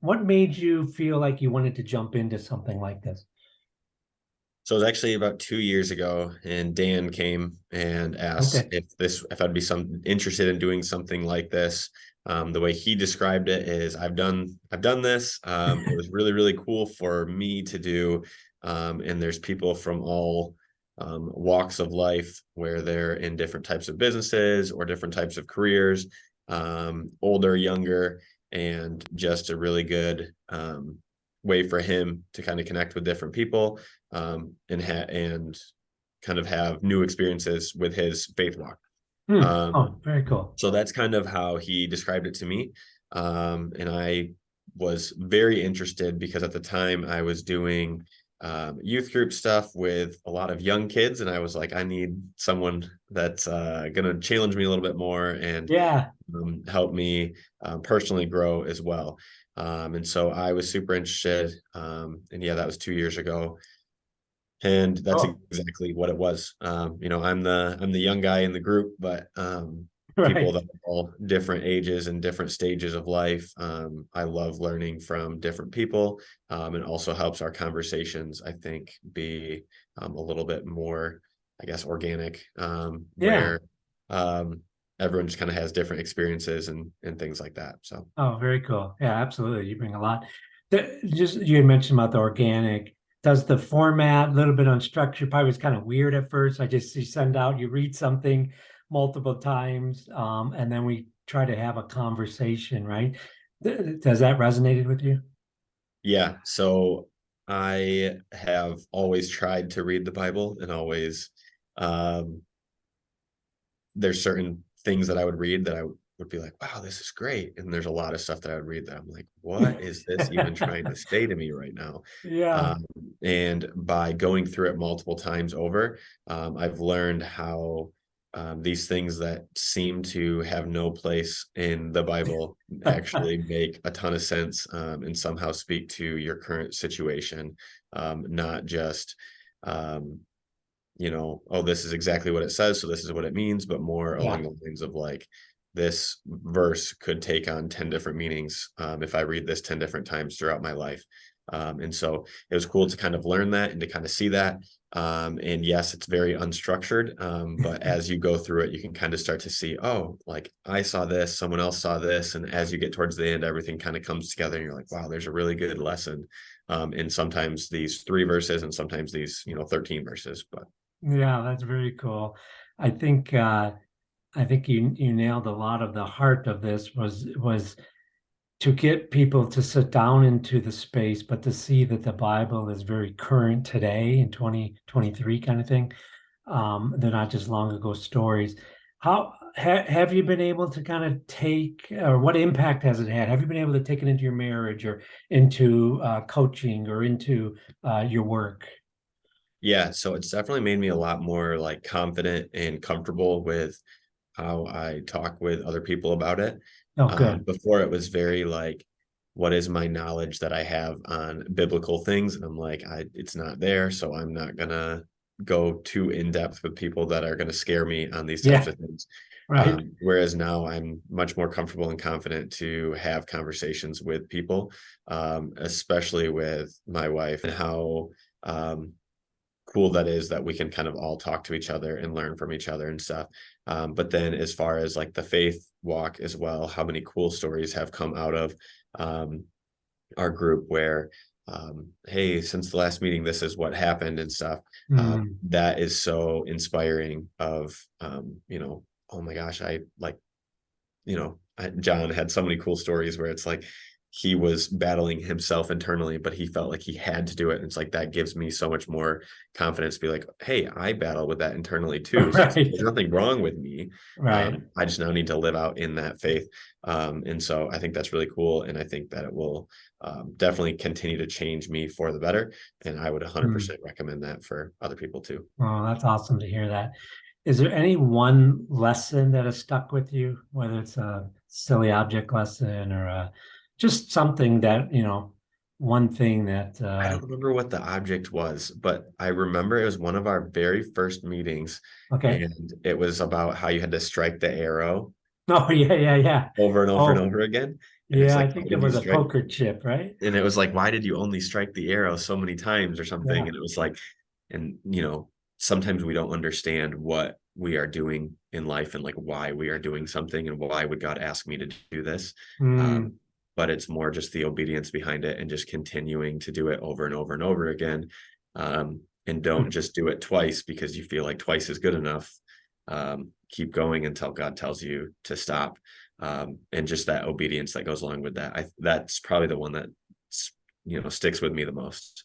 what made you feel like you wanted to jump into something like this? So it was actually about 2 years ago, and Dan came and asked Okay. if I'd be interested in doing something like this. The way he described it is, I've done this. It was really, really cool for me to do. And there's people from all walks of life where they're in different types of businesses or different types of careers, older, younger, and just a really good way for him to kind of connect with different people, and kind of have new experiences with his faith walk. Hmm. Um, Oh, very cool. so that's kind of how he described it to me. And I was very interested because at the time I was doing youth group stuff with a lot of young kids, and I was like, I need someone that's going to challenge me a little bit more and Yeah. help me personally grow as well. And so I was super interested. And yeah, that was 2 years ago. And that's Oh, exactly what it was. I'm the young guy in the group, but people right. that are all different ages and different stages of life. I love learning from different people. And also helps our conversations, I think, be a little bit more, I guess, organic, Yeah. where um, everyone just kind of has different experiences and things like that. So Oh, very cool. Yeah, absolutely. You bring a lot. Just you had mentioned about the organic. Does the format, a little bit unstructured, probably was kind of weird at first. I just you send out, you read something multiple times, and then we try to have a conversation, right? Does that resonated with you? yeah, so I have always tried to read the Bible and always um there's certain things that I would read that I would be like, wow, this is great. And there's a lot of stuff that I would read that I'm like, what is this even trying to say to me right now? Yeah. Um, and by going through it multiple times over, I've learned how these things that seem to have no place in the Bible actually make a ton of sense, and somehow speak to your current situation, not just um, oh, this is exactly what it says, so this is what it means, but more along Yeah. the lines of like, this verse could take on 10 different meanings if I read this 10 different times throughout my life. And so it was cool to kind of learn that and to kind of see that. And yes, it's very unstructured, but as you go through it, you can kind of start to see, oh, like I saw this, someone else saw this. And as you get towards the end, everything kind of comes together and you're like, wow, there's a really good lesson. And sometimes these 3 verses and sometimes these, 13 verses, but Yeah, that's very cool. I think I think you nailed a lot of the heart of this was to get people to sit down into the space, but to see that the Bible is very current today in 2023 kind of thing. They're not just long ago stories. How have you been able to kind of take, or what impact has it had? Have you been able to take it into your marriage or into coaching or into your work? yeah, so it's definitely made me a lot more like confident and comfortable with how I talk with other people about it. Oh, good. Before it was very like, what is my knowledge that I have on biblical things? And I'm like, it's not there, so I'm not gonna go too in depth with people that are gonna scare me on these types Yeah, of things. right. Whereas now I'm much more comfortable and confident to have conversations with people, especially with my wife, and how um, cool that is that we can kind of all talk to each other and learn from each other and stuff. But then as far as like the faith walk as well, how many cool stories have come out of um, our group where, hey, since the last meeting, this is what happened and stuff. Mm. That is so inspiring of, oh my gosh, I like, John had so many cool stories where it's like he was battling himself internally, but he felt like he had to do it. And it's like that gives me so much more confidence to be like, hey, I battle with that internally too. So Right. there's nothing wrong with me. Right. I just now need to live out in that faith. And so I think that's really cool. And I think that it will definitely continue to change me for the better. And I would Mm. 100% recommend that for other people too. Oh, that's awesome to hear that. Is there any one lesson that has stuck with you, whether it's a silly object lesson or just something that, one thing that, I don't remember what the object was, but I remember it was one of our very first meetings, okay. and it was about how you had to strike the arrow Oh, yeah, yeah, yeah. over and over and Oh, over again. And it's Yeah, like, I why think it did you was a strike? poker chip, right? And it was like, why did you only strike the arrow so many times or something? Yeah. And it was like, and sometimes we don't understand what we are doing in life and like why we are doing something and why would God ask me to do this. Mm, Um, but it's more just the obedience behind it and just continuing to do it over and over and over again. And don't just do it twice because you feel like twice is good enough. Keep going until God tells you to stop. And just that obedience that goes along with that. That's probably the one that sticks with me the most.